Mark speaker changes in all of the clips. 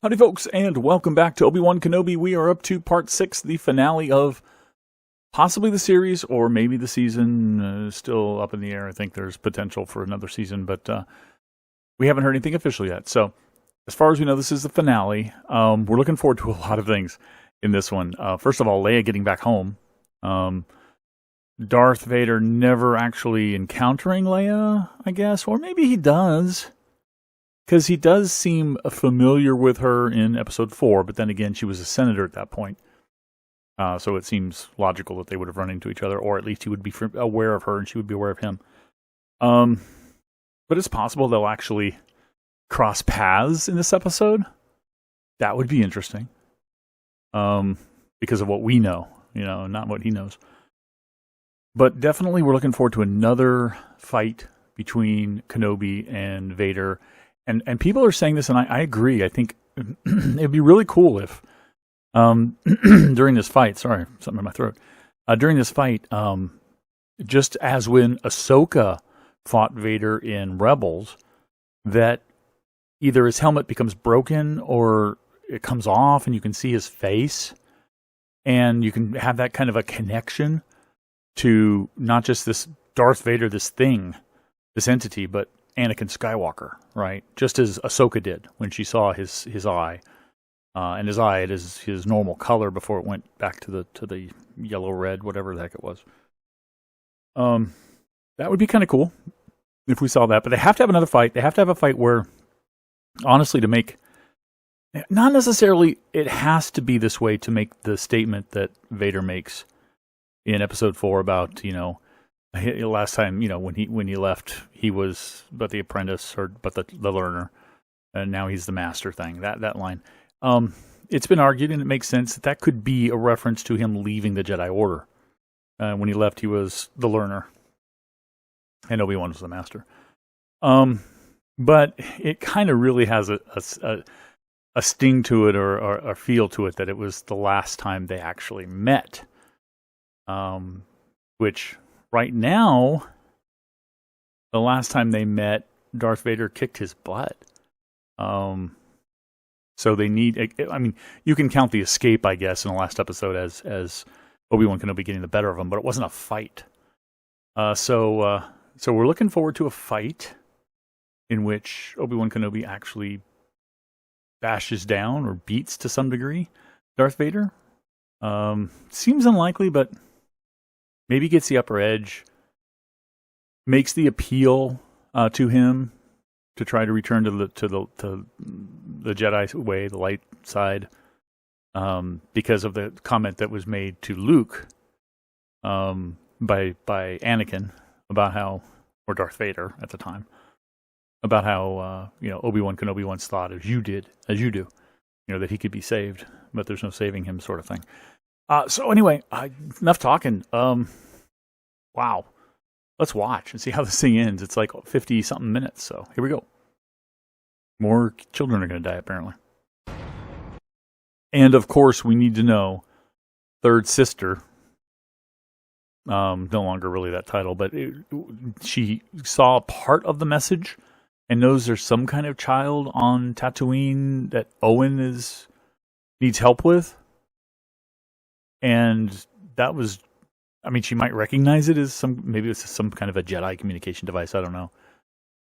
Speaker 1: Howdy, folks, and welcome back to Obi-Wan Kenobi. We are up to part 6, the finale of possibly the series, or maybe the season. Still up in the air. I think there's potential for another season, but we haven't heard anything official yet. So, as far as we know, this is the finale. We're looking forward to a lot of things in this one. First of all, Leia getting back home. Darth Vader never actually encountering Leia, I guess, or maybe he does. Because he does seem familiar with her in episode 4, but then again, she was a senator at that point. So it seems logical that they would have run into each other, or at least he would be aware of her and she would be aware of him. But it's possible they'll actually cross paths in this episode. That would be interesting. Because of what we know, not what he knows. But definitely we're looking forward to another fight between Kenobi and Vader. And people are saying this, and I agree. I think it'd be really cool if during this fight, sorry, something in my throat. During this fight, just as when Ahsoka fought Vader in Rebels, that either his helmet becomes broken or it comes off and you can see his face. And you can have that kind of a connection to not just this Darth Vader, this thing, this entity, but Anakin Skywalker, right? Just as Ahsoka did when she saw his eye, and his eye, it is his normal color before it went back to the yellow red, whatever the heck it was. That would be kind of cool if we saw that. But they have to have another fight. They have to have a fight where, honestly, to make not necessarily it has to be this way to make the statement that Vader makes in Episode 4 about last time, when he left, he was but the apprentice or but the learner, and now he's the master thing. That line. It's been argued, and it makes sense that could be a reference to him leaving the Jedi Order. When he left, he was the learner, and Obi-Wan was the master. But it kind of really has a sting to it or a feel to it that it was the last time they actually met. Which right now, the last time they met, Darth Vader kicked his butt. So they need, you can count the escape, I guess, in the last episode as Obi-Wan Kenobi getting the better of him, but it wasn't a fight. So we're looking forward to a fight in which Obi-Wan Kenobi actually bashes down or beats to some degree Darth Vader. Seems unlikely, but maybe gets the upper edge, makes the appeal to him to try to return to the Jedi way, the light side, because of the comment that was made to Luke by Anakin about how, or Darth Vader at the time, about how Obi-Wan Kenobi once thought, as you do, that he could be saved, but there's no saving him, sort of thing. So anyway, enough talking. Wow. Let's watch and see how this thing ends. It's like 50-something minutes, so here we go. More children are going to die, apparently. And, of course, we need to know third sister, no longer really that title, but she saw part of the message and knows there's some kind of child on Tatooine that Owen needs help with. And that was, she might recognize it as maybe it's some kind of a Jedi communication device. I don't know.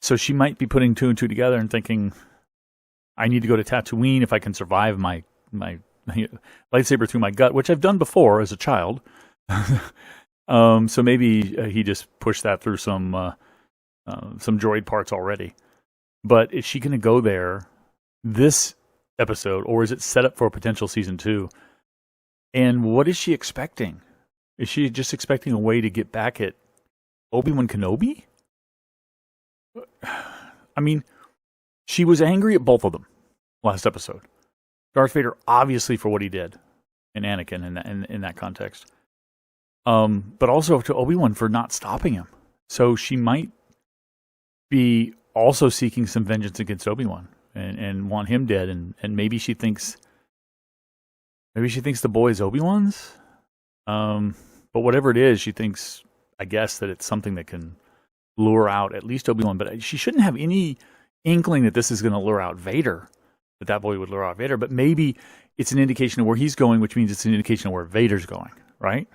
Speaker 1: So she might be putting two and two together and thinking, I need to go to Tatooine if I can survive my lightsaber through my gut, which I've done before as a child. So maybe he just pushed that through some droid parts already. But is she going to go there this episode, or is it set up for a potential season 2? And what is she expecting? Is she just expecting a way to get back at Obi-Wan Kenobi? She was angry at both of them last episode. Darth Vader, obviously, for what he did, and Anakin in that context. But also to Obi-Wan for not stopping him. So she might be also seeking some vengeance against Obi-Wan and want him dead. And maybe she thinks the boy is Obi-Wan's. But whatever it is, she thinks, I guess, that it's something that can lure out at least Obi-Wan. But she shouldn't have any inkling that this is going to lure out Vader. that boy would lure out Vader. But maybe it's an indication of where he's going, which means it's an indication of where Vader's going, right?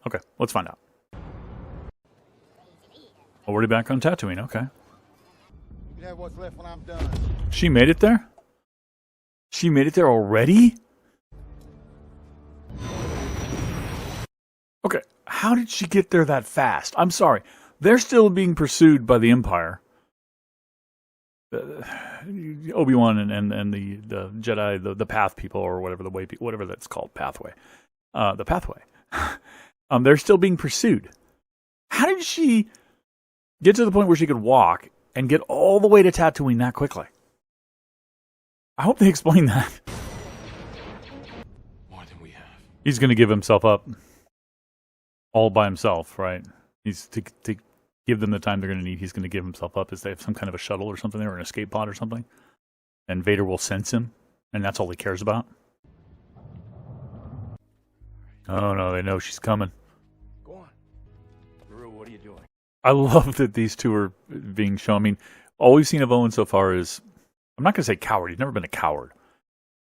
Speaker 1: Okay, let's find out. Already back on Tatooine, okay.
Speaker 2: You can have what's left when I'm done.
Speaker 1: She made it there? She made it there already? Okay, how did she get there that fast? I'm sorry. They're still being pursued by the Empire. Obi-Wan and the Jedi, the Path people, or whatever that's called, Pathway. The Pathway. They're still being pursued. How did she get to the point where she could walk and get all the way to Tatooine that quickly? I hope they explain that.
Speaker 3: More than we have.
Speaker 1: He's going to give himself up all by himself, right? He's to give them the time they're going to need. He's going to give himself up as they have some kind of a shuttle or something, or an escape pod or something. And Vader will sense him, and that's all he cares about. Oh no, they know she's coming.
Speaker 3: Go on. Beru, what are you doing?
Speaker 1: I love that these two are being shown. I mean, all we've seen of Owen so far is, I'm not going to say coward. He's never been a coward,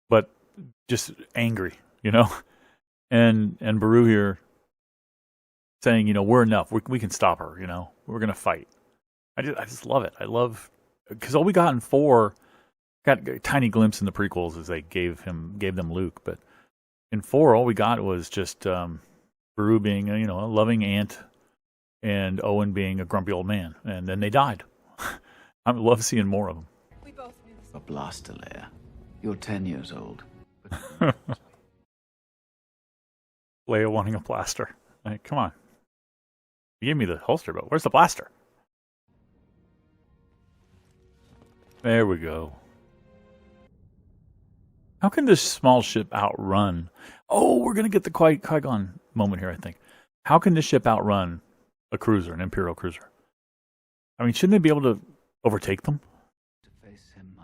Speaker 1: but just angry, you know. And Beru here saying, you know, we're enough. We can stop her. You know, we're going to fight. I just love it. I love, because all we got in 4, got a tiny glimpse in the prequels as they gave them Luke, but in 4 all we got was just Beru being a loving aunt, and Owen being a grumpy old man, and then they died. I love seeing more of them.
Speaker 4: We both knew this.
Speaker 5: A blaster layer. You're 10 years old.
Speaker 1: Leia wanting a blaster. Like, come on. You gave me the holster, but where's the blaster? There we go. How can this small ship outrun? Oh, we're going to get the Qui-Gon moment here, I think. How can this ship outrun a cruiser, an Imperial cruiser? I mean, shouldn't they be able to overtake them?
Speaker 5: To face him.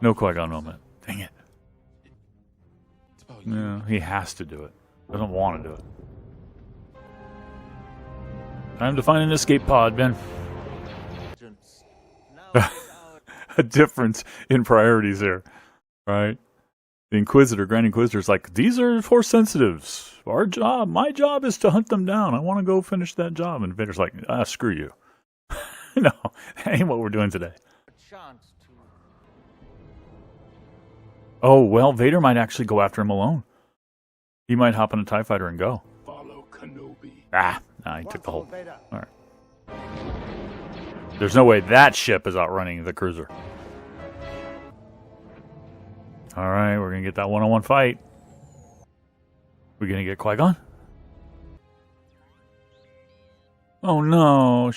Speaker 1: No Qui-Gon moment. Dang it.
Speaker 3: It's about you.
Speaker 1: No, he has to do it. Doesn't want to do it. Time to find an escape pod, Ben. A difference in priorities there, right? The Grand Inquisitor's like, these are Force sensitives. My job is to hunt them down. I want to go finish that job. And Vader's like, screw you. No, that ain't what we're doing today. Oh, well, Vader might actually go after him alone. He might hop on a TIE fighter and go.
Speaker 3: Follow Kenobi.
Speaker 1: He took the whole... All right. There's no way that ship is outrunning the cruiser. All right, we're going to get that one-on-one fight. We're going to get Qui-Gon? Oh, no.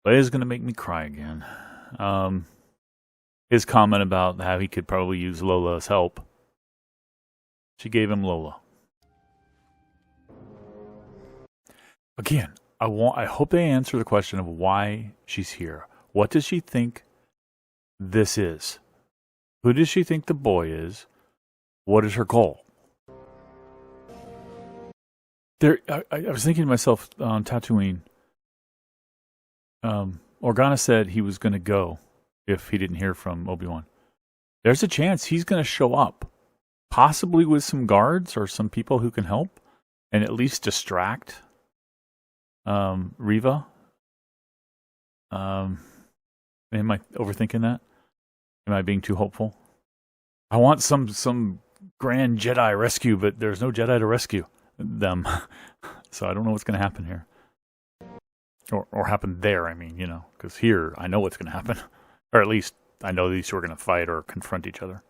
Speaker 1: Leia's going to make me cry again. His comment about how he could probably use Lola's help. She gave him Lola. Again, I hope they answer the question of why she's here. What does she think this is? Who does she think the boy is? What is her goal? I was thinking to myself on Tatooine, Organa said he was going to go if he didn't hear from Obi-Wan. There's a chance he's going to show up, possibly with some guards or some people who can help, and at least distract Reva. Am I overthinking that? Am I being too hopeful? I want some grand Jedi rescue, but there's no Jedi to rescue them. So I don't know what's going to happen here. Or happen there, I mean, because here I know what's going to happen. Or at least I know these two are going to fight or confront each other.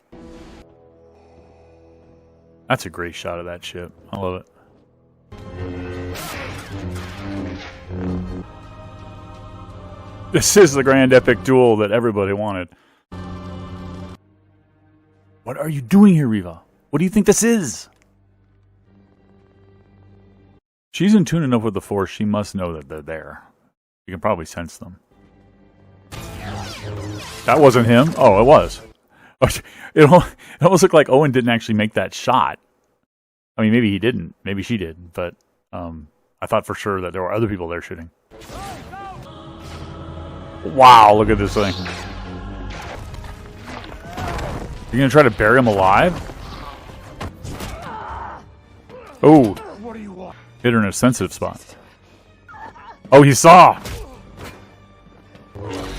Speaker 1: That's a great shot of that ship. I love it. This is the grand epic duel that everybody wanted. What are you doing here, Reva? What do you think this is? She's in tune enough with the Force, she must know that they're there. You can probably sense them. That wasn't him? Oh, it was. It almost looked like Owen didn't actually make that shot. I mean, maybe he didn't. Maybe she did. But I thought for sure that there were other people there shooting. Wow, look at this thing. You're gonna try to bury him alive? Oh,
Speaker 3: What do you want?
Speaker 1: hit her in a sensitive spot. Oh, he saw!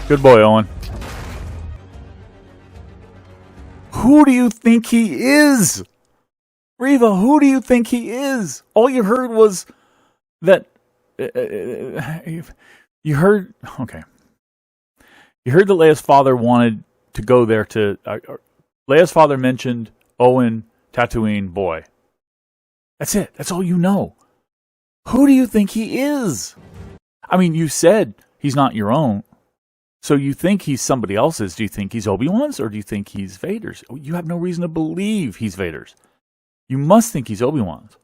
Speaker 1: Good boy, Owen. Who do you think he is? Reva, who do you think he is? All you heard was that... you heard... Okay. You heard that Leia's father wanted to go there to... Leia's father mentioned Owen, Tatooine, boy. That's it. That's all you know. Who do you think he is? I mean, you said he's not your own. So you think he's somebody else's. Do you think he's Obi-Wan's or do you think he's Vader's? You have no reason to believe he's Vader's. You must think he's Obi-Wan's.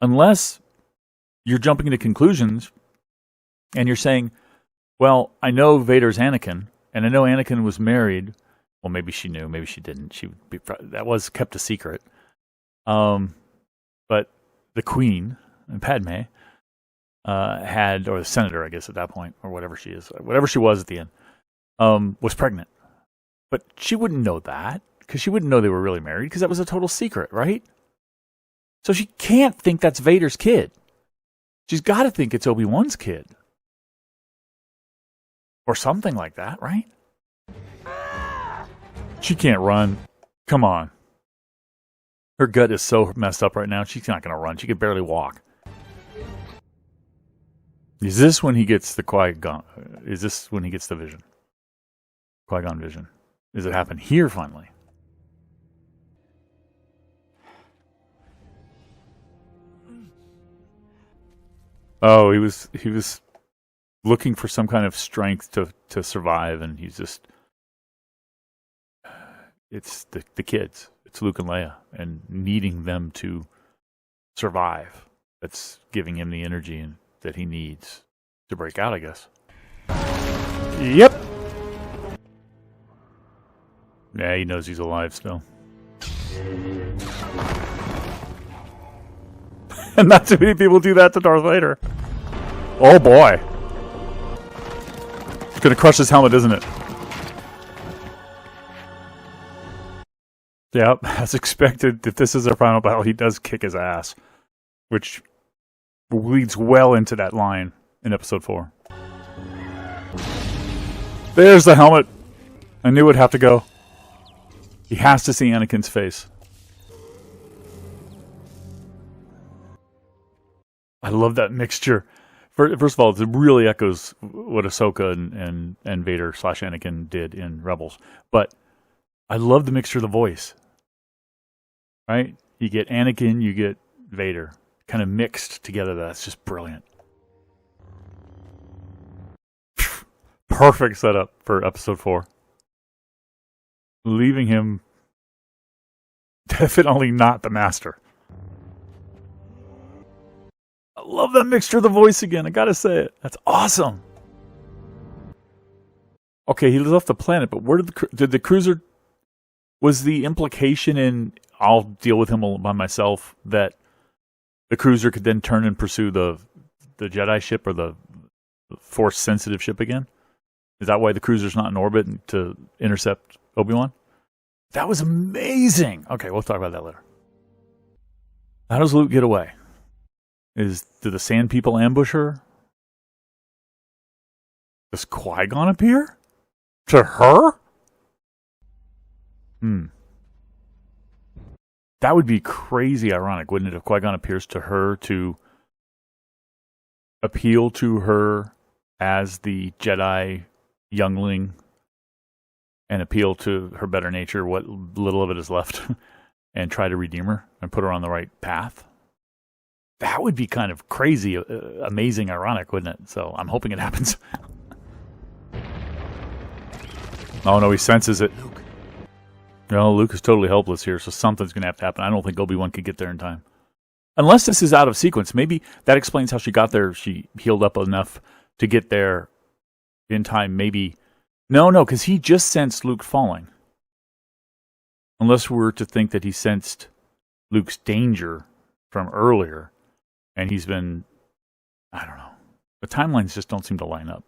Speaker 1: Unless you're jumping into conclusions and you're saying, well, I know Vader's Anakin, and I know Anakin was married. Well, maybe she knew, maybe she didn't. That was kept a secret. But the Queen, Padme, had, or the Senator, I guess at that point, or whatever she is, whatever she was at the end, was pregnant. But she wouldn't know that, because she wouldn't know they were really married, because that was a total secret, right? So she can't think that's Vader's kid. She's got to think it's Obi-Wan's kid. Or something like that, right? She can't run. Come on. Her gut is so messed up right now, she's not going to run. She could barely walk. Is this when he gets the Qui-Gon? Is this when he gets the vision? Qui-Gon vision. Does it happen here finally? Oh, he was looking for some kind of strength to survive, and he's just... It's the kids. It's Luke and Leia, and needing them to survive. That's giving him the energy that he needs to break out, I guess. Yep. Yeah, he knows he's alive still. And not too many people do that to Darth Vader. Oh boy. It's gonna crush his helmet, isn't it? Yep, as expected, if this is our final battle, he does kick his ass. Which leads well into that line in episode 4. There's the helmet. I knew it'd have to go. He has to see Anakin's face. I love that mixture. First of all, it really echoes what Ahsoka and Vader / Anakin did in Rebels. But I love the mixture of the voice. Right? You get Anakin, you get Vader. Kind of mixed together. That's just brilliant. Perfect setup for episode 4. Leaving him definitely not the master. I love that mixture of the voice again. I gotta say it. That's awesome. Okay, he left the planet, but where did the cruiser... Was the implication in I'll deal with him by myself that the cruiser could then turn and pursue the Jedi ship or the Force-sensitive ship again? Is that why the cruiser's not in orbit to intercept Obi-Wan? That was amazing! Okay, we'll talk about that later. How does Luke get away? Do the Sand People ambush her? Does Qui-Gon appear? To her? That would be crazy ironic, wouldn't it, if Qui-Gon appears to her to appeal to her as the Jedi youngling and appeal to her better nature, what little of it is left, and try to redeem her and put her on the right path? That would be kind of crazy, amazing, ironic, wouldn't it? So I'm hoping it happens. Oh no, he senses it.
Speaker 3: Luke.
Speaker 1: No, Luke is totally helpless here, so something's going to have to happen. I don't think Obi-Wan could get there in time. Unless this is out of sequence. Maybe that explains how she got there. She healed up enough to get there in time. Maybe. No, because he just sensed Luke falling. Unless we're to think that he sensed Luke's danger from earlier, and he's been... I don't know. The timelines just don't seem to line up.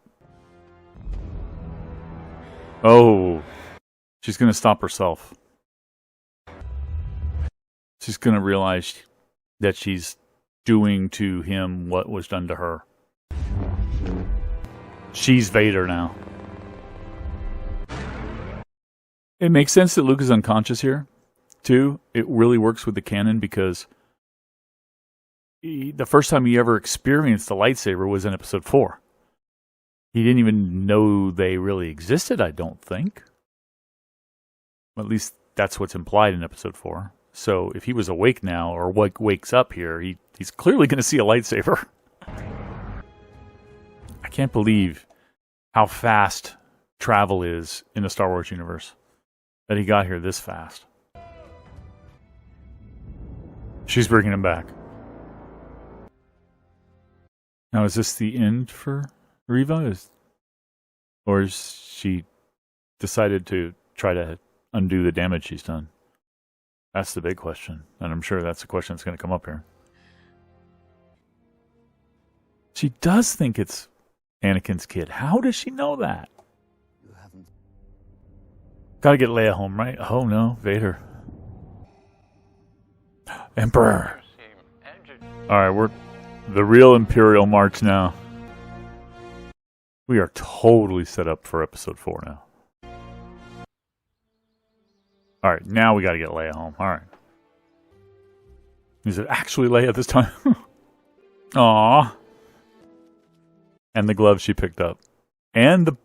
Speaker 1: Oh, she's going to stop herself. She's going to realize that she's doing to him what was done to her. She's Vader now. It makes sense that Luke is unconscious here, too. It really works with the canon because the first time he ever experienced the lightsaber was in Episode 4. He didn't even know they really existed, I don't think. At least that's what's implied in Episode 4. So if he was awake now, or wakes up here, he's clearly going to see a lightsaber. I can't believe how fast travel is in the Star Wars universe. That he got here this fast. She's bringing him back. Now, is this the end for Reva? Or has she decided to try to undo the damage she's done? That's the big question. And I'm sure that's the question that's going to come up here. She does think it's Anakin's kid. How does she know that?
Speaker 5: You haven't.
Speaker 1: Gotta get Leia home, right? Oh no, Vader. Emperor. Alright, we're the real Imperial March now. We are totally set up for Episode 4 now. Alright, now we gotta get Leia home. Alright. Is it actually Leia this time? Aww. And the glove she picked up. And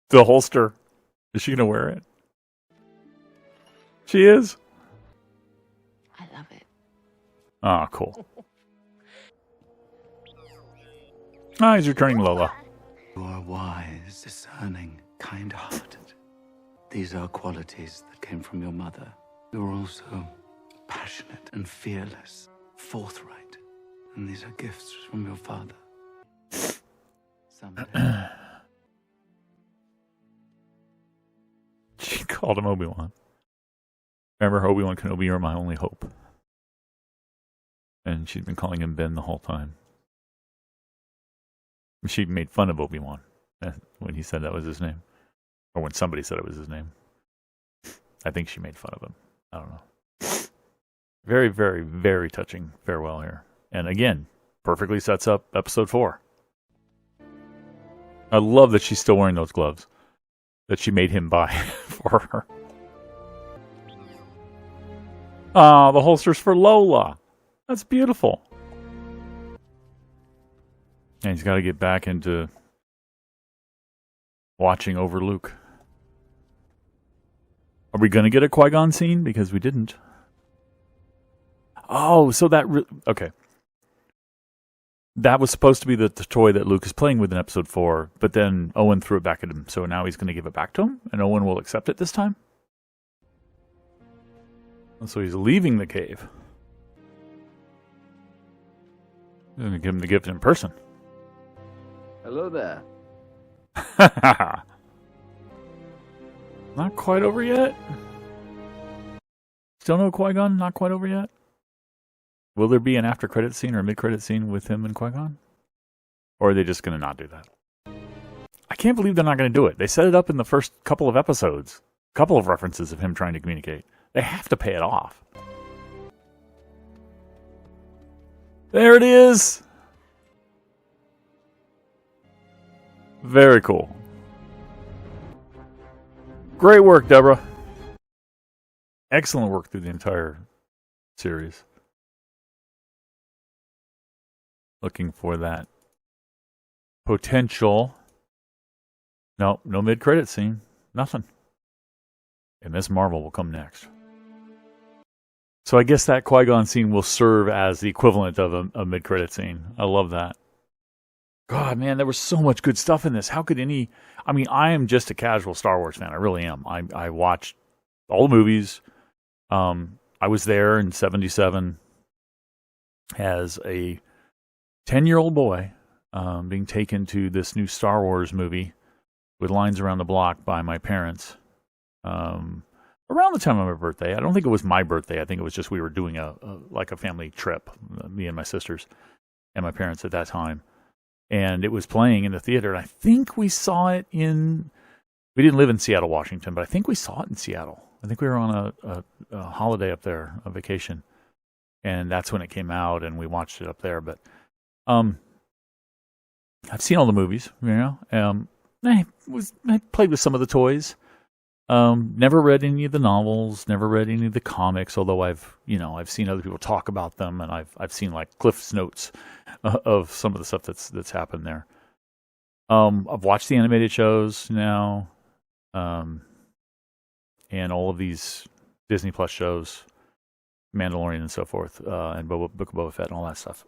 Speaker 1: the holster. Is she gonna wear it? She is?
Speaker 4: I love it.
Speaker 1: Ah, cool. Ah, he's returning Lola.
Speaker 5: You are wise, discerning, kind-hearted. These are qualities that came from your mother. You're also passionate and fearless, forthright. And these are gifts from your father. Someday.
Speaker 1: She called him Obi-Wan. Remember, Obi-Wan Kenobi, you're my only hope. And she'd been calling him Ben the whole time. She made fun of Obi-Wan when he said that was his name. Or when somebody said it was his name. I think she made fun of him. I don't know. Very, very, very touching farewell here. And again, perfectly sets up Episode 4. I love that she's still wearing those gloves that she made him buy for her. Ah, the holster's for Lola. That's beautiful. And he's got to get back into watching over Luke. Are we going to get a Qui-Gon scene? Because we didn't. Oh, so that... okay. That was supposed to be the toy that Luke is playing with in Episode 4, but then Owen threw it back at him, so now he's going to give it back to him, and Owen will accept it this time? So he's leaving the cave. He's going to give him the gift in person.
Speaker 5: Hello there.
Speaker 1: Not quite over yet. Still no Qui-Gon? Not quite over yet? Will there be an after-credit scene or a mid-credit scene with him and Qui-Gon? Or are they just going to not do that? I can't believe they're not going to do it. They set it up in the first couple of episodes. A couple of references of him trying to communicate. They have to pay it off. There it is! Very cool. Great work, Deborah. Excellent work through the entire series. Looking for that potential. No mid-credit scene. Nothing. And Miss Marvel will come next. So I guess that Qui-Gon scene will serve as the equivalent of a mid-credit scene. I love that. God, man, there was so much good stuff in this. How could any... I mean, I am just a casual Star Wars fan. I really am. I watched all the movies. I was there in 77 as a 10-year-old boy being taken to this new Star Wars movie with lines around the block by my parents. Around the time of my birthday. I don't think it was my birthday. I think it was just we were doing a family trip, me and my sisters and my parents at that time. And it was playing in the theater. And I think we saw it in We didn't live in Seattle, Washington, but I think we saw it in Seattle. I think we were on a holiday up there, a vacation, and that's when it came out, and we watched it up there. But I've seen all the movies, I played with some of the toys. Never read any of the novels, never read any of the comics, although I've seen other people talk about them, and I've seen like Cliff's notes of some of the stuff that's happened there. I've watched the animated shows now, and all of these Disney Plus shows, Mandalorian and so forth, and Book of Boba Fett and all that stuff.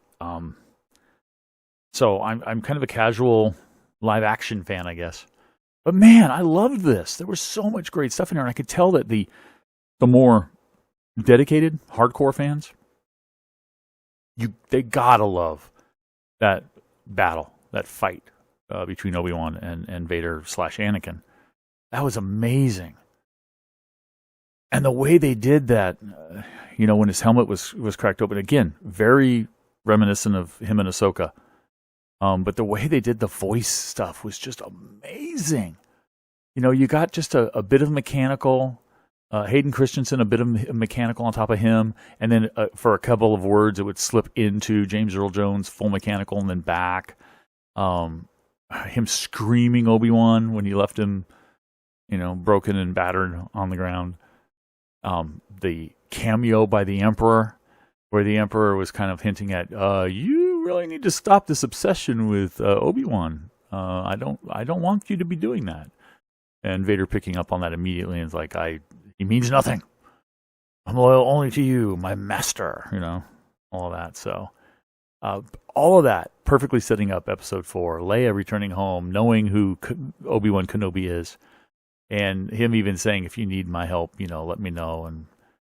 Speaker 1: So I'm kind of a casual live action fan, I guess. But man, I loved this. There was so much great stuff in there, and I could tell that the more dedicated, hardcore fans, they gotta love that battle, that fight between Obi-Wan and Vader / Anakin. That was amazing. And the way they did that, when his helmet was cracked open, again, very reminiscent of him and Ahsoka. But the way they did the voice stuff was just amazing. You got just a bit of mechanical, Hayden Christensen, a bit of mechanical on top of him, and then for a couple of words, it would slip into James Earl Jones, full mechanical, and then back. Him screaming Obi-Wan when he left him, broken and battered on the ground. The cameo by the Emperor, where the Emperor was kind of hinting at, you really need to stop this obsession with Obi-Wan. I don't want you to be doing that. And Vader picking up on that immediately and is like, he means nothing. I'm loyal only to you, my master. All of that. So, all of that perfectly setting up Episode 4. Leia returning home, knowing who Obi-Wan Kenobi is, and him even saying, if you need my help, let me know. And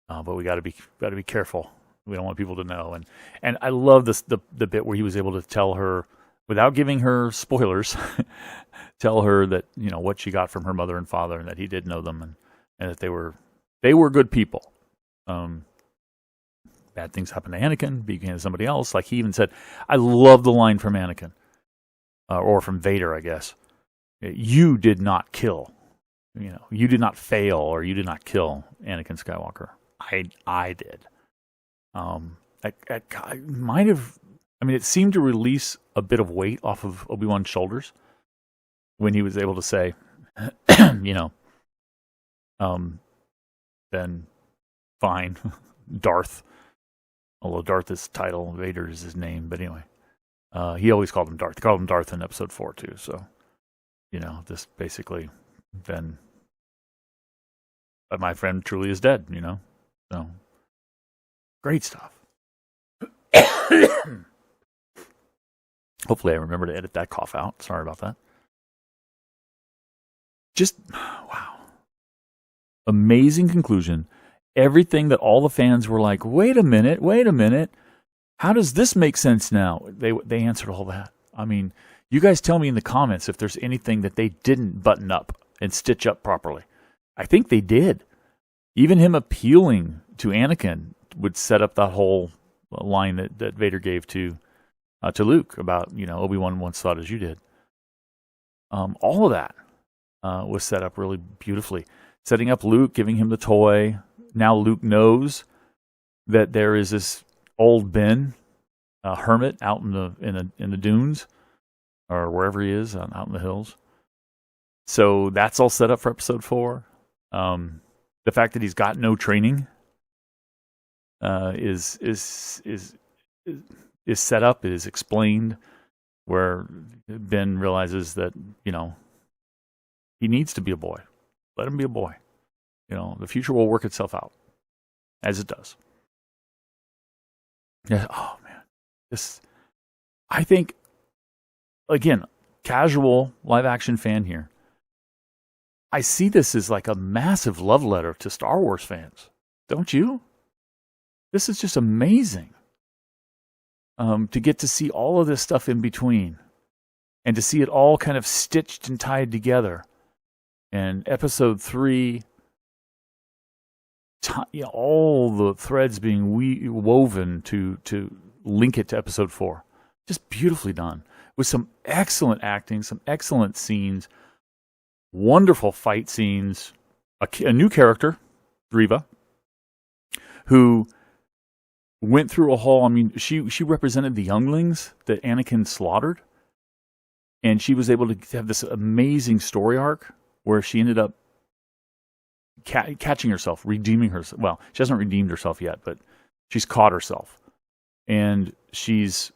Speaker 1: but we got to be careful. We don't want people to know. And I love this the bit where he was able to tell her, without giving her spoilers, tell her that what she got from her mother and father, and that he did know them, and that they were good people. Bad things happened to Anakin, became to somebody else. Like he even said, I love the line from Anakin, or from Vader, I guess. You did not kill. You did not fail, or you did not kill Anakin Skywalker. I did. I might have. It seemed to release a bit of weight off of Obi-Wan's shoulders when he was able to say, then fine, Darth. Although Darth is title, Vader is his name. But anyway, he always called him Darth. He called him Darth in Episode 4 too. So, this basically then, my friend truly is dead. So great stuff. Hopefully I remember to edit that cough out. Sorry about that. Just, wow. Amazing conclusion. Everything that all the fans were like, wait a minute. How does this make sense now? They answered all that. You guys tell me in the comments if there's anything that they didn't button up and stitch up properly. I think they did. Even him appealing to Anakin would set up that whole line that Vader gave to Luke about, Obi-Wan once thought as you did. All of that was set up really beautifully. Setting up Luke, giving him the toy. Now Luke knows that there is this old Ben, hermit out in the dunes, or wherever he is, out in the hills. So that's all set up for Episode 4. The fact that he's got no training is set up, is explained, where Ben realizes that, he needs to be a boy. Let him be a boy. The future will work itself out, as it does. Yeah. Oh man, I think, again, casual live action fan here. I see this as like a massive love letter to Star Wars fans. Don't you? This is just amazing. To get to see all of this stuff in between, and to see it all kind of stitched and tied together. And Episode 3, all the threads being woven to link it to Episode 4. Just beautifully done. With some excellent acting, some excellent scenes. wonderful fight scenes, a new character, Riva, who went through a whole, I mean, she represented the younglings that Anakin slaughtered, and she was able to have this amazing story arc where she ended up catching herself, redeeming herself. Well, she hasn't redeemed herself yet, but she's caught herself, and she's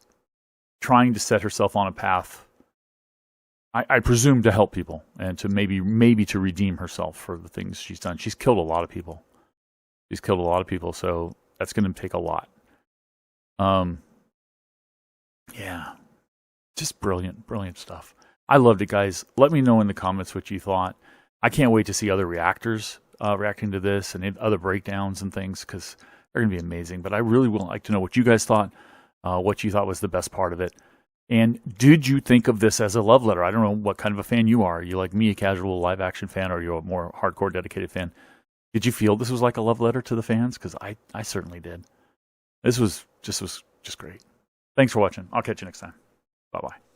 Speaker 1: trying to set herself on a path, I presume, to help people and to maybe to redeem herself for the things she's done. She's killed a lot of people. So that's going to take a lot. Yeah, just brilliant stuff. I loved it, guys. Let me know in the comments what you thought. I can't wait to see other reactors reacting to this and other breakdowns and things, because they're going to be amazing. But I really would like to know what you guys thought, what you thought was the best part of it. And did you think of this as a love letter? I don't know what kind of a fan you are. Are you like me, a casual live action fan, or are you a more hardcore dedicated fan? Did you feel this was like a love letter to the fans? Because I certainly did. This was just great. Thanks for watching. I'll catch you next time. Bye-bye.